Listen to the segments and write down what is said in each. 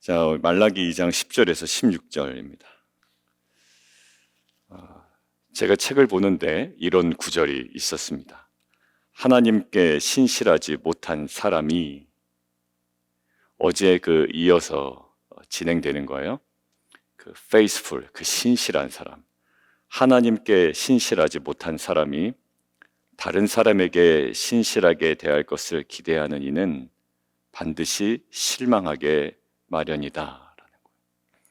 자, 말라기 2장 10절에서 16절입니다. 제가 책을 보는데 이런 구절이 있었습니다. 하나님께 신실하지 못한 사람이, 어제 이어서 진행되는 거예요. faithful, 신실한 사람. 하나님께 신실하지 못한 사람이 다른 사람에게 신실하게 대할 것을 기대하는 이는 반드시 실망하게 마련이다 라는 거예요.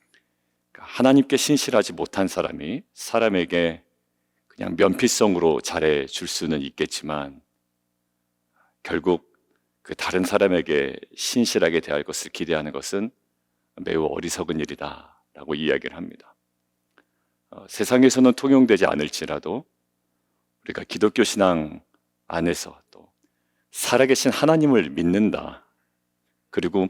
그러니까 하나님께 신실하지 못한 사람이 사람에게 그냥 면피성으로 잘해 줄 수는 있겠지만 결국 다른 사람에게 신실하게 대할 것을 기대하는 것은 매우 어리석은 일이다 라고 이야기를 합니다. 세상에서는 통용되지 않을지라도 우리가 기독교 신앙 안에서 또 살아계신 하나님을 믿는다, 그리고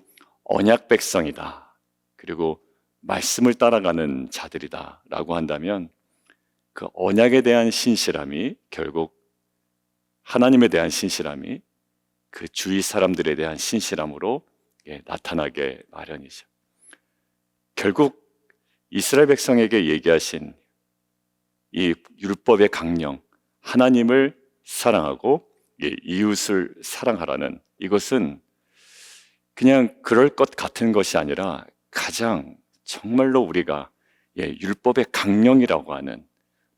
언약 백성이다, 그리고 말씀을 따라가는 자들이다 라고 한다면 그 언약에 대한 신실함이 결국 하나님에 대한 신실함이 그 주위 사람들에 대한 신실함으로 나타나게 마련이죠. 결국 이스라엘 백성에게 얘기하신 이 율법의 강령, 하나님을 사랑하고 이웃을 사랑하라는 이것은 그냥 그럴 것 같은 것이 아니라 가장 정말로 우리가 율법의 강령이라고 하는,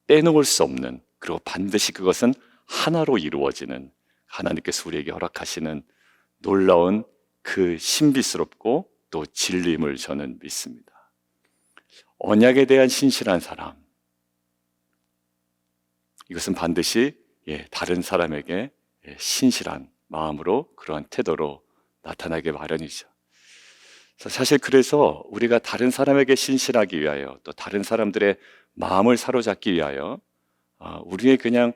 빼놓을 수 없는, 그리고 반드시 그것은 하나로 이루어지는 하나님께서 우리에게 허락하시는 놀라운 그 신비스럽고 또 진리임을 저는 믿습니다. 언약에 대한 신실한 사람, 이것은 반드시 다른 사람에게 신실한 마음으로, 그러한 태도로 나타나게 마련이죠. 사실 그래서 우리가 다른 사람에게 신실하기 위하여, 또 다른 사람들의 마음을 사로잡기 위하여 우리의 그냥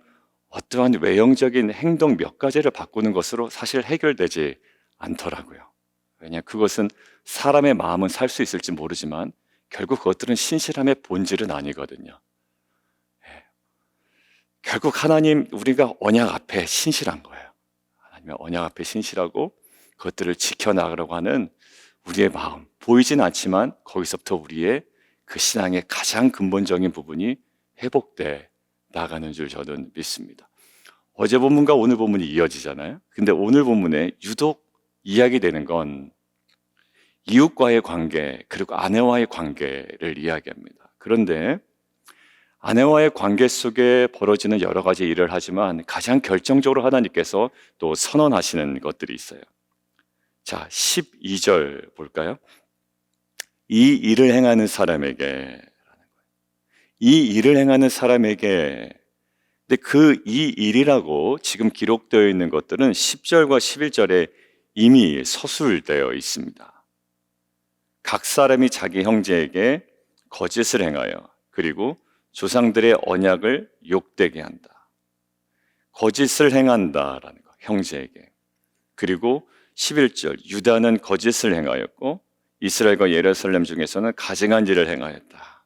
어떠한 외형적인 행동 몇 가지를 바꾸는 것으로 사실 해결되지 않더라고요. 왜냐하면 그것은 사람의 마음은 살 수 있을지 모르지만 결국 그것들은 신실함의 본질은 아니거든요. 결국 하나님, 우리가 언약 앞에 신실한 거예요. 하나님의 언약 앞에 신실하고 그것들을 지켜나가려고 하는 우리의 마음, 보이진 않지만 거기서부터 우리의 그 신앙의 가장 근본적인 부분이 회복돼 나가는 줄 저는 믿습니다. 어제 본문과 오늘 본문이 이어지잖아요. 근데 오늘 본문에 유독 이야기되는 건 이웃과의 관계, 그리고 아내와의 관계를 이야기합니다. 그런데 아내와의 관계 속에 벌어지는 여러 가지 일을 하지만 가장 결정적으로 하나님께서 또 선언하시는 것들이 있어요. 자, 12절 볼까요? 이 일을 행하는 사람에게, 이 일을 행하는 사람에게, 근데 이 일이라고 지금 기록되어 있는 것들은 10절과 11절에 이미 서술되어 있습니다. 각 사람이 자기 형제에게 거짓을 행하여 그리고 조상들의 언약을 욕되게 한다. 거짓을 행한다라는 거, 형제에게. 그리고 11절, 유다는 거짓을 행하였고 이스라엘과 예루살렘 중에서는 가증한 일을 행하였다.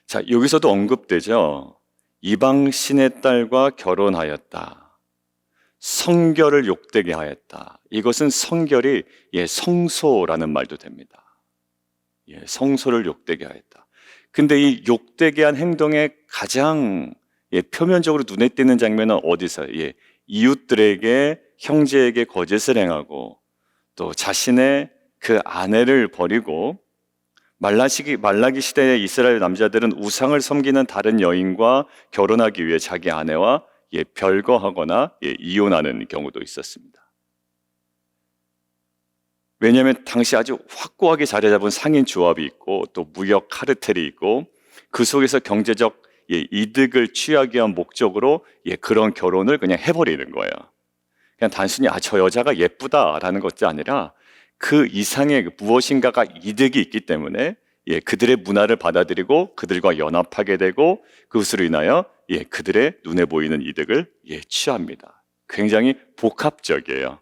자, 여기서도 언급되죠. 이방 신의 딸과 결혼하였다. 성결을 욕되게 하였다. 이것은 성결이 성소라는 말도 됩니다. 성소를 욕되게 하였다. 근데 이 욕되게 한 행동의 가장 표면적으로 눈에 띄는 장면은 어디서요? 이웃들에게, 형제에게 거짓을 행하고 또 자신의 그 아내를 버리고, 말라기 시대의 이스라엘 남자들은 우상을 섬기는 다른 여인과 결혼하기 위해 자기 아내와 별거하거나 이혼하는 경우도 있었습니다. 왜냐하면 당시 아주 확고하게 자리 잡은 상인 조합이 있고 또 무역 카르텔이 있고 그 속에서 경제적 이득을 취하기 위한 목적으로 그런 결혼을 그냥 해버리는 거예요. 그냥 단순히 저 여자가 예쁘다라는 것이 아니라 그 이상의 무엇인가가 이득이 있기 때문에 그들의 문화를 받아들이고 그들과 연합하게 되고 그것으로 인하여 그들의 눈에 보이는 이득을 취합니다. 굉장히 복합적이에요.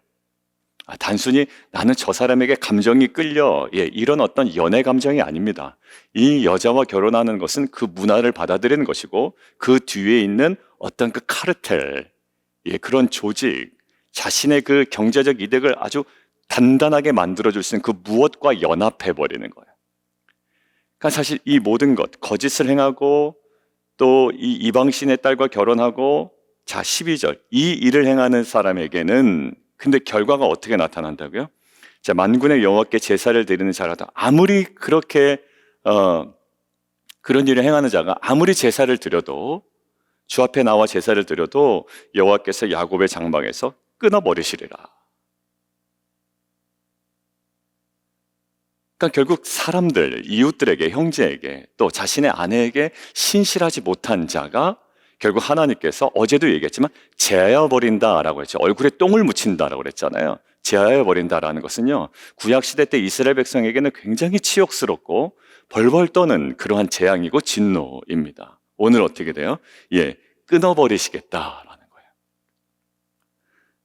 단순히 나는 저 사람에게 감정이 끌려, 이런 어떤 연애 감정이 아닙니다. 이 여자와 결혼하는 것은 그 문화를 받아들이는 것이고 그 뒤에 있는 어떤 그 카르텔, 그런 조직, 자신의 그 경제적 이득을 아주 단단하게 만들어줄 수 있는 그 무엇과 연합해버리는 거예요. 그러니까 사실 이 모든 것, 거짓을 행하고 또 이 이방신의 딸과 결혼하고, 자 12절, 이 일을 행하는 사람에게는 근데 결과가 어떻게 나타난다고요? 자, 만군의 여호와께 제사를 드리는 자라도, 아무리 그렇게 그런 일을 행하는 자가 아무리 제사를 드려도, 주 앞에 나와 제사를 드려도 여호와께서 야곱의 장막에서 끊어버리시리라. 그러니까 결국 사람들, 이웃들에게, 형제에게, 또 자신의 아내에게 신실하지 못한 자가 결국 하나님께서, 어제도 얘기했지만 제하여 버린다라고 했죠. 얼굴에 똥을 묻힌다라고 그랬잖아요. 제하여 버린다라는 것은요, 구약시대 때 이스라엘 백성에게는 굉장히 치욕스럽고 벌벌 떠는 그러한 재앙이고 진노입니다. 오늘 어떻게 돼요? 끊어버리시겠다라는 거예요.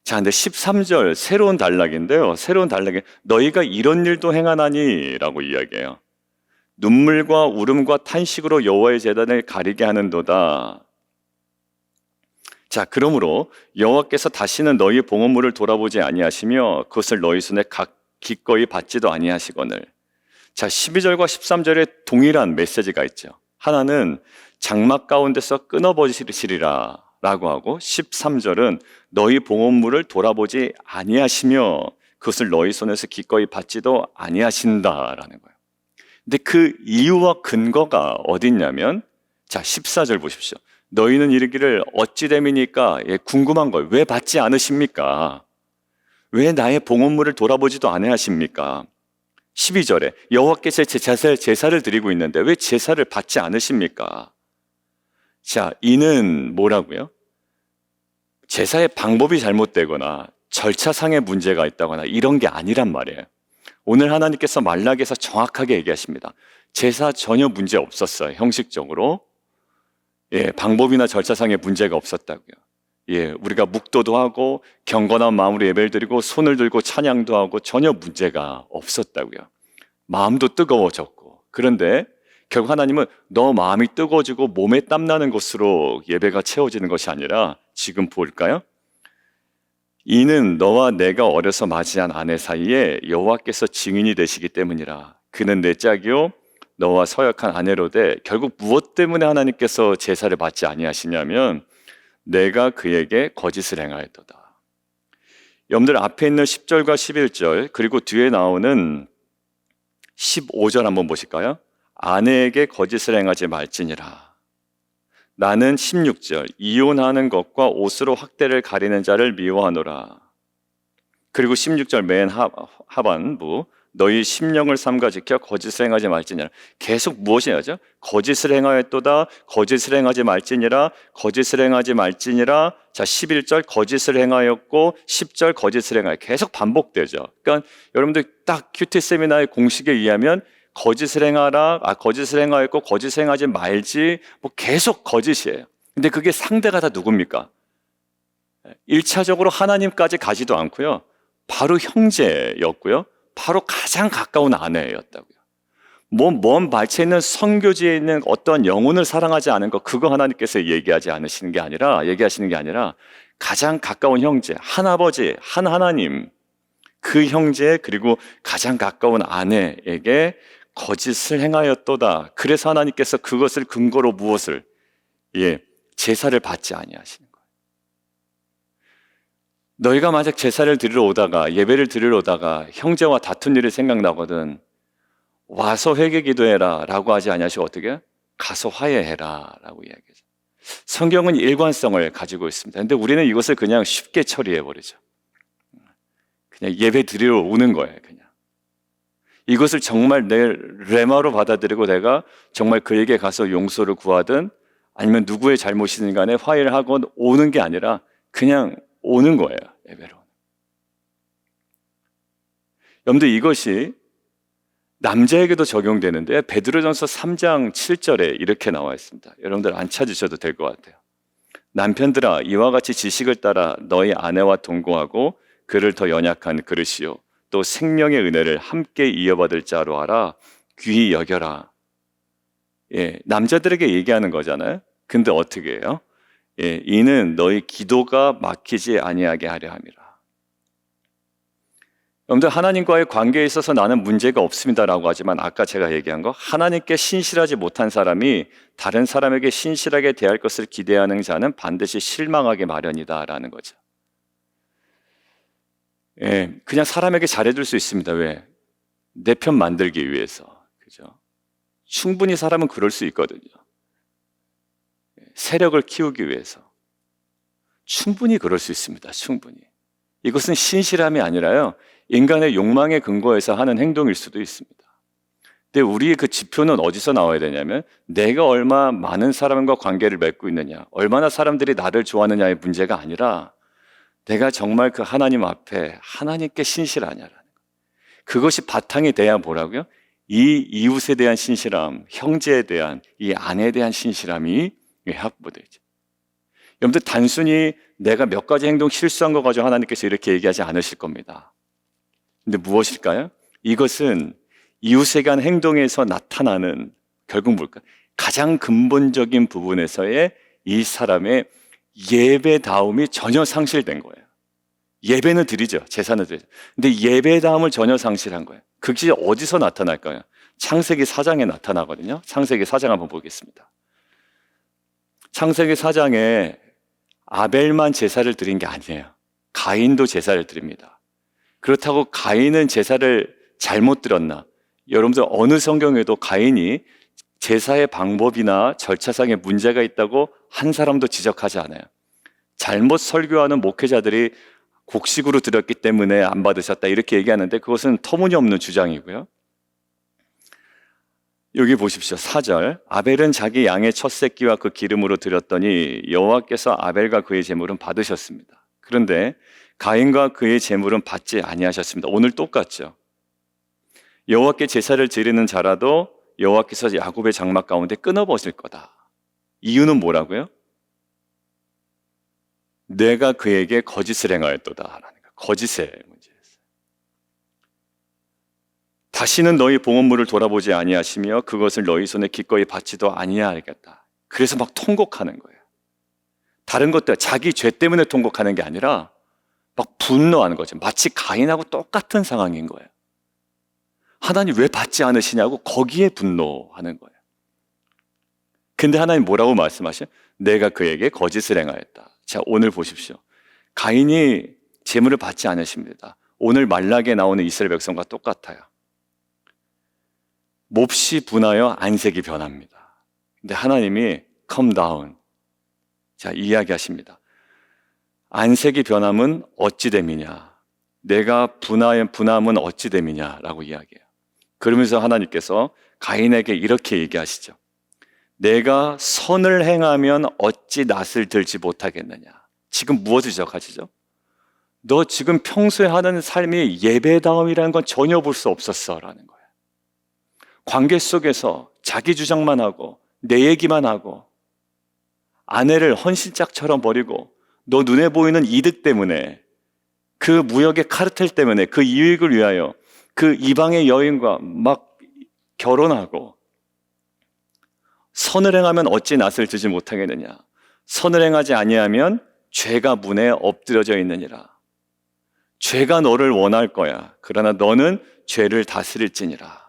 자, 근데 13절 새로운 단락인데요. 새로운 단락에 너희가 이런 일도 행하나니 라고 이야기해요. 눈물과 울음과 탄식으로 여호와의 제단을 가리게 하는도다. 자, 그러므로 여호와께서 다시는 너희 봉헌물을 돌아보지 아니하시며 그것을 너희 손에 기꺼이 받지도 아니하시거늘. 자, 12절과 13절에 동일한 메시지가 있죠. 하나는 장막 가운데서 끊어버리시리라 라고 하고, 13절은 너희 봉헌물을 돌아보지 아니하시며 그것을 너희 손에서 기꺼이 받지도 아니하신다라는 거예요. 근데 그 이유와 근거가 어디 있냐면, 자 14절 보십시오. 너희는 이르기를 어찌 됨이니까, 궁금한 거예요. 왜 받지 않으십니까? 왜 나의 봉헌물을 돌아보지도 아니하십니까? 12절에 여호와께서 제사를 드리고 있는데 왜 제사를 받지 않으십니까? 자, 이는 뭐라고요? 제사의 방법이 잘못되거나 절차상의 문제가 있다거나 이런 게 아니란 말이에요. 오늘 하나님께서 말라기에서 정확하게 얘기하십니다. 제사 전혀 문제 없었어요. 형식적으로. 방법이나 절차상의 문제가 없었다고요. 우리가 묵도도 하고 경건한 마음으로 예배를 드리고 손을 들고 찬양도 하고 전혀 문제가 없었다고요. 마음도 뜨거워졌고. 그런데 결국 하나님은 너 마음이 뜨거워지고 몸에 땀나는 것으로 예배가 채워지는 것이 아니라, 지금 볼까요? 이는 너와 내가 어려서 맞이한 아내 사이에 여호와께서 증인이 되시기 때문이라. 그는 내 짝이요 너와 서약한 아내로되, 결국 무엇 때문에 하나님께서 제사를 받지 아니하시냐면 내가 그에게 거짓을 행하였도다. 여러분들 앞에 있는 10절과 11절 그리고 뒤에 나오는 15절 한번 보실까요? 아내에게 거짓을 행하지 말지니라. 나는 16절 이혼하는 것과 옷으로 학대를 가리는 자를 미워하노라. 그리고 16절 맨 하반부 너희 심령을 삼가 지켜 거짓을 행하지 말지니라. 계속 무엇이 하죠? 거짓을 행하였도다, 거짓을 행하지 말지니라, 거짓을 행하지 말지니라. 자, 11절 거짓을 행하였고 10절 거짓을 행하여, 계속 반복되죠. 그러니까 여러분들 딱 큐티 세미나의 공식에 의하면 거짓을 행하라, 거짓을 행하였고 거짓을 행하지 말지, 뭐 계속 거짓이에요. 근데 그게 상대가 다 누굽니까? 1차적으로 하나님까지 가지도 않고요, 바로 형제였고요, 바로 가장 가까운 아내였다고요. 먼 발치에 있는 선교지에 있는 어떤 영혼을 사랑하지 않은 것, 그거 하나님께서 얘기하시는 게 아니라 가장 가까운 형제, 한 아버지, 한 하나님, 그 형제 그리고 가장 가까운 아내에게 거짓을 행하였도다. 그래서 하나님께서 그것을 근거로 무엇을? 제사를 받지 아니하시는 거예요. 너희가 만약 제사를 드리러 오다가, 예배를 드리러 오다가 형제와 다툰 일이 생각나거든, 와서 회개 기도해라 라고 하지 아니하시고 어떻게? 가서 화해해라 라고 이야기하죠. 성경은 일관성을 가지고 있습니다. 근데 우리는 이것을 그냥 쉽게 처리해버리죠. 그냥 예배 드리러 오는 거예요. 그냥 이것을 정말 내 레마로 받아들이고 내가 정말 그에게 가서 용서를 구하든 아니면 누구의 잘못이든 간에 화해를 하고 오는 게 아니라 그냥 오는 거예요. 예배로. 여러분들 이것이 남자에게도 적용되는데, 베드로전서 3장 7절에 이렇게 나와 있습니다. 여러분들 안 찾으셔도 될 것 같아요. 남편들아, 이와 같이 지식을 따라 너희 아내와 동거하고 그를 더 연약한 그릇이요 또 생명의 은혜를 함께 이어받을 자로 하라. 귀히 여겨라. 남자들에게 얘기하는 거잖아요. 근데 어떻게 해요? 이는 너희 기도가 막히지 아니하게 하려 함이라. 여러분들 하나님과의 관계에 있어서 나는 문제가 없습니다라고 하지만 아까 제가 얘기한 거 하나님께 신실하지 못한 사람이 다른 사람에게 신실하게 대할 것을 기대하는 자는 반드시 실망하기 마련이다라는 거죠. 예, 그냥 사람에게 잘해줄 수 있습니다. 왜? 내 편 만들기 위해서. 그죠? 충분히 사람은 그럴 수 있거든요. 세력을 키우기 위해서. 충분히 그럴 수 있습니다. 충분히. 이것은 신실함이 아니라요, 인간의 욕망에 근거해서 하는 행동일 수도 있습니다. 근데 우리의 그 지표는 어디서 나와야 되냐면 내가 얼마 많은 사람과 관계를 맺고 있느냐, 얼마나 사람들이 나를 좋아하느냐의 문제가 아니라 내가 정말 그 하나님 앞에 하나님께 신실하냐라는 거. 그것이 바탕이 돼야 뭐라고요? 이 이웃에 대한 신실함, 형제에 대한, 이 아내에 대한 신실함이 확보되죠. 여러분들 단순히 내가 몇 가지 행동 실수한 거 가지고 하나님께서 이렇게 얘기하지 않으실 겁니다. 근데 무엇일까요? 이것은 이웃에 대한 행동에서 나타나는 결국 뭘까? 가장 근본적인 부분에서의 이 사람의 예배다움이 전혀 상실된 거예요. 예배는 드리죠. 제사는 드리죠. 근데 예배다움을 전혀 상실한 거예요. 그것이 어디서 나타날까요? 창세기 4장에 나타나거든요. 창세기 4장 한번 보겠습니다. 창세기 4장에 아벨만 제사를 드린 게 아니에요. 가인도 제사를 드립니다. 그렇다고 가인은 제사를 잘못 드렸나? 여러분들 어느 성경에도 가인이 제사의 방법이나 절차상에 문제가 있다고 한 사람도 지적하지 않아요. 잘못 설교하는 목회자들이 곡식으로 드렸기 때문에 안 받으셨다 이렇게 얘기하는데 그것은 터무니없는 주장이고요. 여기 보십시오. 4절. 아벨은 자기 양의 첫 새끼와 그 기름으로 드렸더니 여호와께서 아벨과 그의 제물은 받으셨습니다. 그런데 가인과 그의 제물은 받지 아니하셨습니다. 오늘 똑같죠. 여호와께 제사를 드리는 자라도 여호와께서 야곱의 장막 가운데 끊어버릴 거다. 이유는 뭐라고요? 내가 그에게 거짓을 행하였도다. 거짓의 문제였어요. 다시는 너희 봉헌물을 돌아보지 아니하시며 그것을 너희 손에 기꺼이 받지도 아니하겠다. 그래서 막 통곡하는 거예요. 다른 것들 자기 죄 때문에 통곡하는 게 아니라 막 분노하는 거죠. 마치 가인하고 똑같은 상황인 거예요. 하나님 왜 받지 않으시냐고 거기에 분노하는 거예요. 근데 하나님 뭐라고 말씀하셔요? 내가 그에게 거짓을 행하였다. 자, 오늘 보십시오. 가인이 제물을 받지 않으십니다. 오늘 말라기에 나오는 이스라엘 백성과 똑같아요. 몹시 분하여 안색이 변합니다. 근데 하나님이 come down. 자, 이야기하십니다. 안색이 변함은 어찌 됨이냐? 내가 분함은 어찌 됨이냐? 라고 이야기해요. 그러면서 하나님께서 가인에게 이렇게 얘기하시죠. 내가 선을 행하면 어찌 낯을 들지 못하겠느냐? 지금 무엇을 지적하시죠? 너 지금 평소에 하는 삶이 예배다움이라는 건 전혀 볼 수 없었어 라는 거예요. 관계 속에서 자기 주장만 하고 내 얘기만 하고 아내를 헌신짝처럼 버리고 너 눈에 보이는 이득 때문에 그 무역의 카르텔 때문에 그 이익을 위하여 그 이방의 여인과 막 결혼하고 선을 행하면 어찌 낯을 들지 못하겠느냐? 선을 행하지 아니하면 죄가 문에 엎드려져 있느니라. 죄가 너를 원할 거야. 그러나 너는 죄를 다스릴지니라.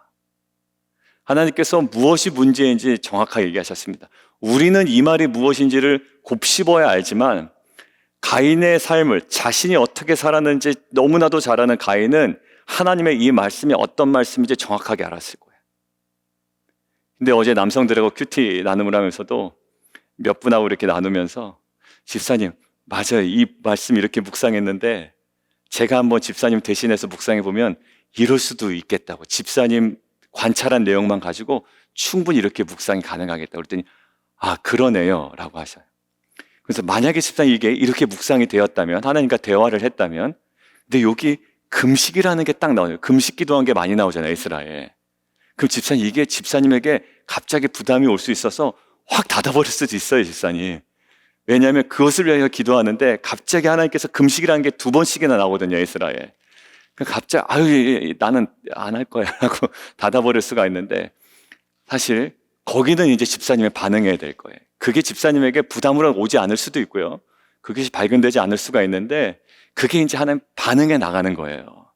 하나님께서 무엇이 문제인지 정확하게 얘기하셨습니다. 우리는 이 말이 무엇인지를 곱씹어야 알지만 가인의 삶을 자신이 어떻게 살았는지 너무나도 잘 아는 가인은 하나님의 이 말씀이 어떤 말씀인지 정확하게 알았을 거예요. 근데 어제 남성들하고 큐티 나눔을 하면서도 몇 분하고 이렇게 나누면서 집사님, 맞아요. 이 말씀 이렇게 묵상했는데 제가 한번 집사님 대신해서 묵상해 보면 이럴 수도 있겠다고. 집사님 관찰한 내용만 가지고 충분히 이렇게 묵상이 가능하겠다고 그랬더니 아, 그러네요 라고 하셔요. 그래서 만약에 집사님 이게 이렇게 묵상이 되었다면 하나님과 대화를 했다면 근데 여기 금식이라는 게 딱 나오네요. 금식 기도한 게 많이 나오잖아요. 이스라엘. 그럼 집사님 이게 집사님에게 갑자기 부담이 올 수 있어서 확 닫아버릴 수도 있어요. 집사님. 왜냐하면 그것을 위하여 기도하는데 갑자기 하나님께서 금식이라는 게 2번씩이나 나오거든요. 이스라엘. 갑자기 아유 나는 안 할 거야 라고 닫아버릴 수가 있는데 사실 거기는 이제 집사님의 반응해야 될 거예요. 그게 집사님에게 부담으로 오지 않을 수도 있고요. 그것이 발견되지 않을 수가 있는데 그게 이제 하나님 반응해 나가는 거예요.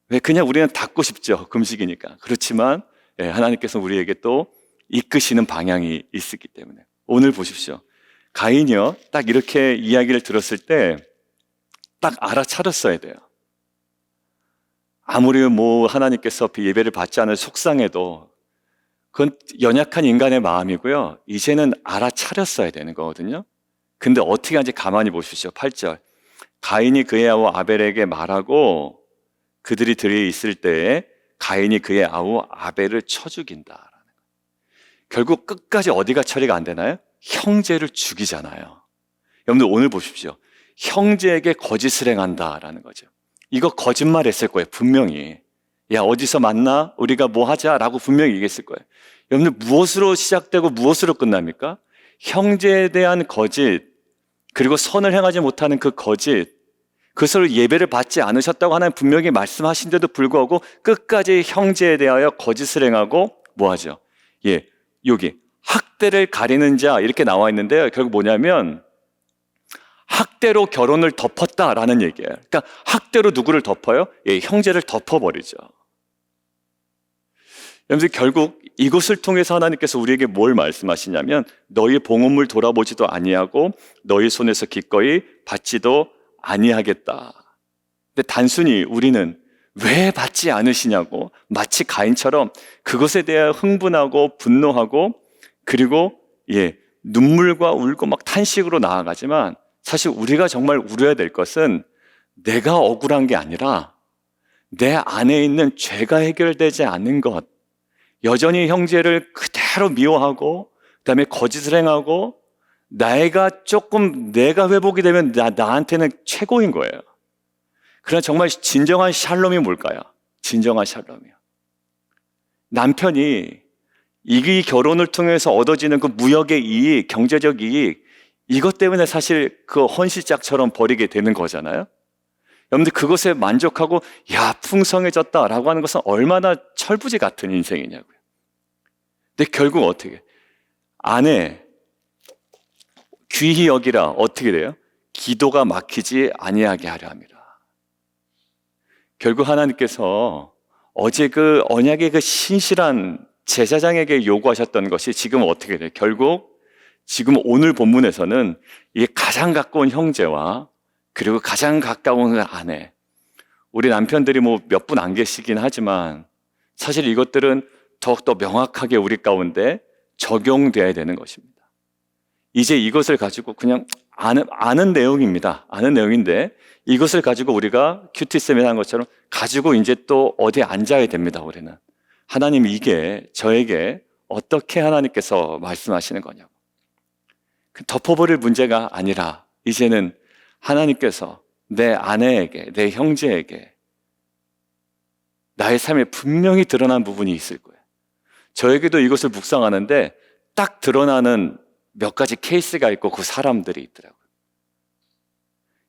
왜? 그냥 우리는 닫고 싶죠. 금식이니까. 그렇지만 하나님께서 우리에게 또 이끄시는 방향이 있었기 때문에. 오늘 보십시오. 가인이요, 딱 이렇게 이야기를 들었을 때 딱 알아차렸어야 돼요. 아무리 하나님께서 예배를 받지 않을 속상해도 그건 연약한 인간의 마음이고요. 이제는 알아차렸어야 되는 거거든요. 근데 어떻게 하는지 가만히 보십시오. 8절. 가인이 그의 아우 아벨에게 말하고 그들이 들에 있을 때에 가인이 그의 아우 아벨을 쳐 죽인다. 결국 끝까지 어디가 처리가 안 되나요? 형제를 죽이잖아요. 여러분들 오늘 보십시오. 형제에게 거짓을 행한다라는 거죠. 이거 거짓말 했을 거예요. 분명히. 야, 어디서 만나? 우리가 뭐 하자라고 분명히 얘기했을 거예요. 여러분들 무엇으로 시작되고 무엇으로 끝납니까? 형제에 대한 거짓, 그리고 선을 행하지 못하는 그 거짓, 그것을 예배를 받지 않으셨다고 하나님 분명히 말씀하신데도 불구하고 끝까지 형제에 대하여 거짓을 행하고 뭐 하죠? 여기 학대를 가리는 자 이렇게 나와 있는데요. 결국 뭐냐면 학대로 결혼을 덮었다라는 얘기예요. 그러니까 학대로 누구를 덮어요? 형제를 덮어버리죠. 여러분들 결국 이것을 통해서 하나님께서 우리에게 뭘 말씀하시냐면 너희 봉헌물 돌아보지도 아니하고 너희 손에서 기꺼이 받지도 아니하겠다. 근데 단순히 우리는 왜 받지 않으시냐고 마치 가인처럼 그것에 대해 흥분하고 분노하고 그리고 눈물과 울고 막 탄식으로 나아가지만 사실 우리가 정말 울어야 될 것은 내가 억울한 게 아니라 내 안에 있는 죄가 해결되지 않는 것, 여전히 형제를 그대로 미워하고 그다음에 거짓을 행하고 내가 회복이 되면 나한테는 최고인 거예요. 그러나 정말 진정한 샬롬이 뭘까요? 진정한 샬롬이요. 남편이 이 결혼을 통해서 얻어지는 그 무역의 이익, 경제적 이익, 이것 때문에 사실 그 헌시짝처럼 버리게 되는 거잖아요. 여러분들 그것에 만족하고 야 풍성해졌다라고 하는 것은 얼마나 철부지 같은 인생이냐고요. 근데 결국 어떻게 아내 귀히 여기라 어떻게 돼요? 기도가 막히지 아니하게 하려 합니다. 결국 하나님께서 어제 그 언약의 그 신실한 제사장에게 요구하셨던 것이 지금 어떻게 돼요? 결국 지금 오늘 본문에서는 이 가장 가까운 형제와 그리고 가장 가까운 아내, 우리 남편들이 몇 분 안 계시긴 하지만 사실 이것들은 더욱더 명확하게 우리 가운데 적용돼야 되는 것입니다. 이제 이것을 가지고 그냥 아는 내용입니다. 아는 내용인데 이것을 가지고 우리가 큐티쌤이 한 것처럼 가지고 이제 또 어디에 앉아야 됩니다. 우리는 하나님 이게 저에게 어떻게 하나님께서 말씀하시는 거냐고 덮어버릴 문제가 아니라 이제는 하나님께서 내 아내에게 내 형제에게 나의 삶에 분명히 드러난 부분이 있을 거예요. 저에게도 이것을 묵상하는데 딱 드러나는 몇 가지 케이스가 있고 그 사람들이 있더라고요.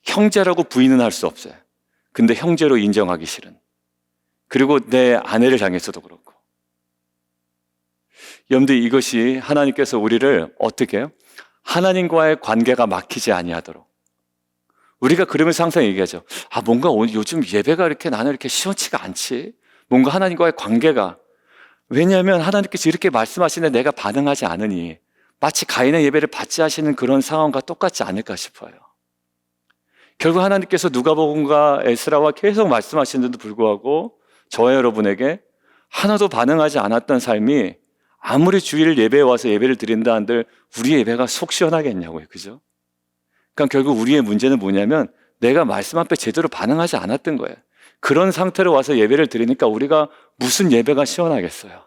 형제라고 부인은 할 수 없어요. 근데 형제로 인정하기 싫은. 그리고 내 아내를 향해서도 그렇고. 여러분들 이것이 하나님께서 우리를 어떻게 해요? 하나님과의 관계가 막히지 아니하도록. 우리가 그러면서 항상 얘기하죠. 뭔가 요즘 예배가 나는 이렇게 시원치가 않지. 뭔가 하나님과의 관계가. 왜냐하면 하나님께서 이렇게 말씀하시는데 내가 반응하지 않으니 마치 가인의 예배를 받지 하시는 그런 상황과 똑같지 않을까 싶어요. 결국 하나님께서 누가복음과 에스라와 계속 말씀하시는데도 불구하고 저와 여러분에게 하나도 반응하지 않았던 삶이 아무리 주일 예배에 와서 예배를 드린다 한들 우리 예배가 속 시원하겠냐고요. 그죠? 그러니까 결국 우리의 문제는 뭐냐면 내가 말씀 앞에 제대로 반응하지 않았던 거예요. 그런 상태로 와서 예배를 드리니까 우리가 무슨 예배가 시원하겠어요.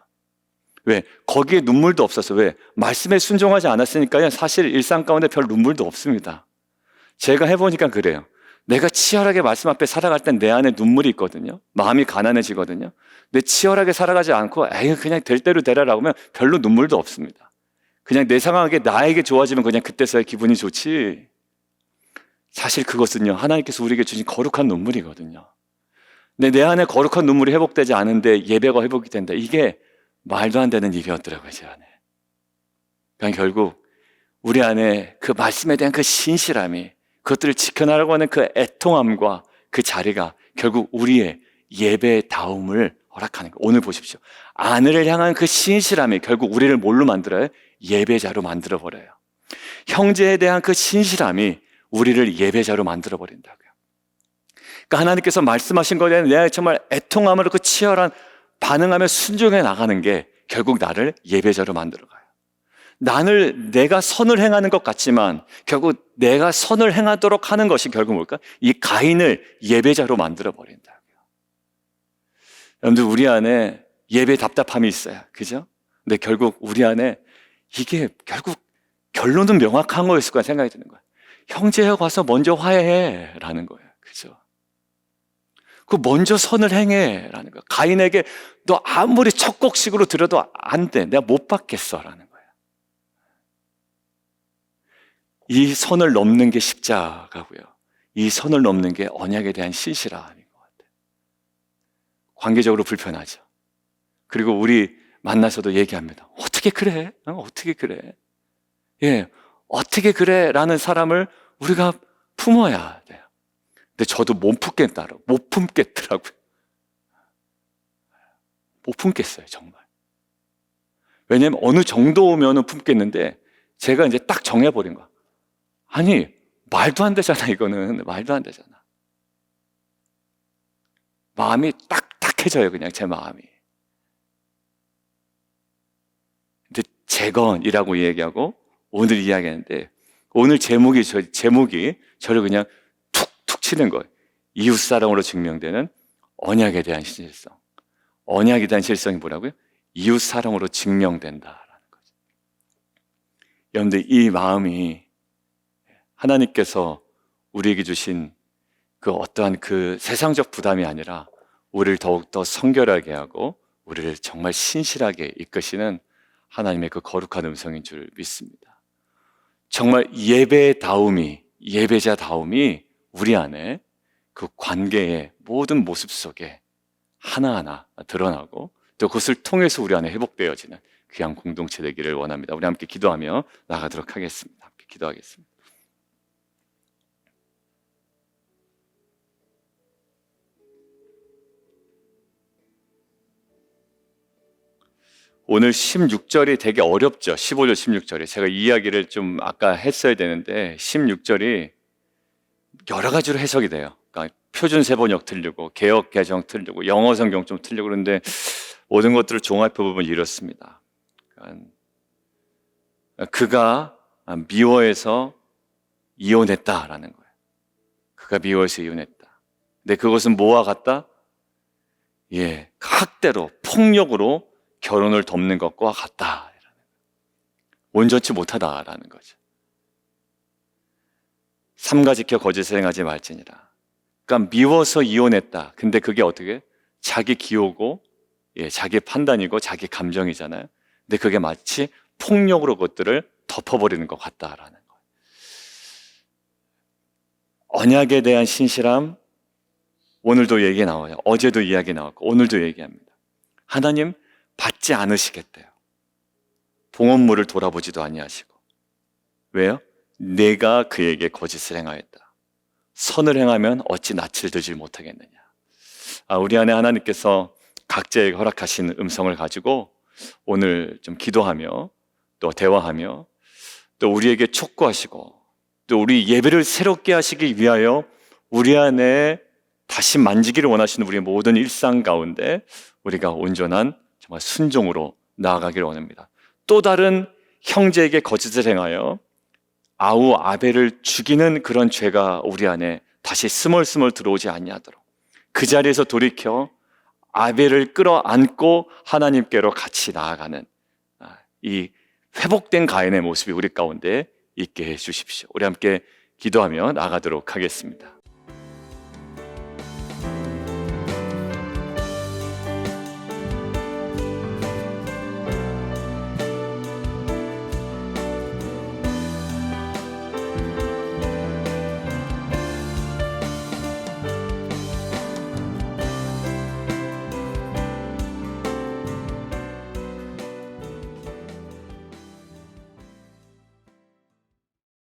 왜? 거기에 눈물도 없었어. 왜? 말씀에 순종하지 않았으니까요. 사실 일상 가운데 별 눈물도 없습니다. 제가 해보니까 그래요. 내가 치열하게 말씀 앞에 살아갈 땐 내 안에 눈물이 있거든요. 마음이 가난해지거든요. 근데 치열하게 살아가지 않고 그냥 될 대로 되라라고 하면 별로 눈물도 없습니다. 그냥 내 상황에 나에게 좋아지면 그냥 그때서야 기분이 좋지. 사실 그것은요, 하나님께서 우리에게 주신 거룩한 눈물이거든요. 근데 내 안에 거룩한 눈물이 회복되지 않은데 예배가 회복이 된다. 이게 말도 안 되는 일이었더라고요, 제 안에. 그러니까 결국 우리 안에 그 말씀에 대한 그 신실함이, 그것들을 지켜나가려고 하는 그 애통함과 그 자리가 결국 우리의 예배다움을 허락하는 거예요. 오늘 보십시오. 아내를 향한 그 신실함이 결국 우리를 뭘로 만들어요? 예배자로 만들어버려요. 형제에 대한 그 신실함이 우리를 예배자로 만들어버린다고요. 그러니까 하나님께서 말씀하신 거에 대한 내가 정말 애통함으로 그 치열한 반응하며 순종해 나가는 게 결국 나를 예배자로 만들어가요. 내가 선을 행하는 것 같지만 결국 내가 선을 행하도록 하는 것이 결국 뭘까? 이 가인을 예배자로 만들어버린다고요. 여러분들, 우리 안에 예배 답답함이 있어요. 그죠? 근데 결국 우리 안에 이게 결국 결론은 명확한 거였을 거라 생각이 드는 거예요. 형제하고 와서 먼저 화해해 라는 거예요. 그죠? 그 먼저 선을 행해 라는 거예요. 가인에게 너 아무리 척곡식으로 들여도 안 돼. 내가 못 받겠어 라는 거예요. 이 선을 넘는 게 십자가고요. 이 선을 넘는 게 언약에 대한 신실함인 것 같아요. 관계적으로 불편하죠. 그리고 우리 만나서도 얘기합니다. 어떻게 그래? 어떻게 그래? 예, 어떻게 그래? 라는 사람을 우리가 품어야 돼요. 근데 저도 못 품겠더라고요. 못 품겠어요, 정말. 왜냐면 어느 정도 오면은 품겠는데 제가 이제 딱 정해버린 거야. 아니, 말도 안 되잖아, 이거는. 말도 안 되잖아. 마음이 딱딱해져요, 그냥 제 마음이. 근데 재건이라고 얘기하고 오늘 이야기하는데 오늘 제목이 저를 그냥 툭툭 치는 거예요. 이웃사랑으로 증명되는 언약에 대한 신실성. 언약에 대한 실성이 뭐라고요? 이웃사랑으로 증명된다라는 거죠. 여러분들, 이 마음이 하나님께서 우리에게 주신 그 어떠한 그 세상적 부담이 아니라 우리를 더욱더 성결하게 하고 우리를 정말 신실하게 이끄시는 하나님의 그 거룩한 음성인 줄 믿습니다. 정말 예배자다움이 우리 안에 그 관계의 모든 모습 속에 하나하나 드러나고 또 그것을 통해서 우리 안에 회복되어지는 귀한 공동체 되기를 원합니다. 우리 함께 기도하며 나가도록 하겠습니다. 함께 기도하겠습니다. 오늘 16절이 되게 어렵죠. 15절, 16절이. 제가 이 이야기를 좀 아까 했어야 되는데 16절이 여러 가지로 해석이 돼요. 그러니까 표준 세번역 틀리고 개역 개정 틀리고 영어 성경 좀 틀리고 그런데 모든 것들을 종합해 보면 이렇습니다. 그러니까 그가 미워해서 이혼했다라는 거예요. 그가 미워해서 이혼했다. 근데 그것은 뭐와 같다? 예, 학대로, 폭력으로 결혼을 덮는 것과 같다. 온전치 못하다라는 거죠. 삼가 지켜 거짓을 행하지 말지니라. 그러니까 미워서 이혼했다. 근데 그게 어떻게? 자기 기호고, 예, 자기 판단이고, 자기 감정이잖아요. 근데 그게 마치 폭력으로 그것들을 덮어버리는 것 같다라는 거예요. 언약에 대한 신실함, 오늘도 얘기 나와요. 어제도 이야기 나왔고, 오늘도 얘기합니다. 하나님, 받지 않으시겠대요. 봉헌물을 돌아보지도 아니하시고. 왜요? 내가 그에게 거짓을 행하였다. 선을 행하면 어찌 낯을 들지 못하겠느냐. 우리 안에 하나님께서 각자에게 허락하신 음성을 가지고 오늘 좀 기도하며 또 대화하며 또 우리에게 촉구하시고 또 우리 예배를 새롭게 하시기 위하여 우리 안에 다시 만지기를 원하시는 우리의 모든 일상 가운데 우리가 온전한 정말 순종으로 나아가기를 원합니다. 또 다른 형제에게 거짓을 행하여 아벨을 죽이는 그런 죄가 우리 안에 다시 스멀스멀 들어오지 아니하도록 그 자리에서 돌이켜 아벨을 끌어안고 하나님께로 같이 나아가는 이 회복된 가인의 모습이 우리 가운데 있게 해 주십시오. 우리 함께 기도하며 나아가도록 하겠습니다.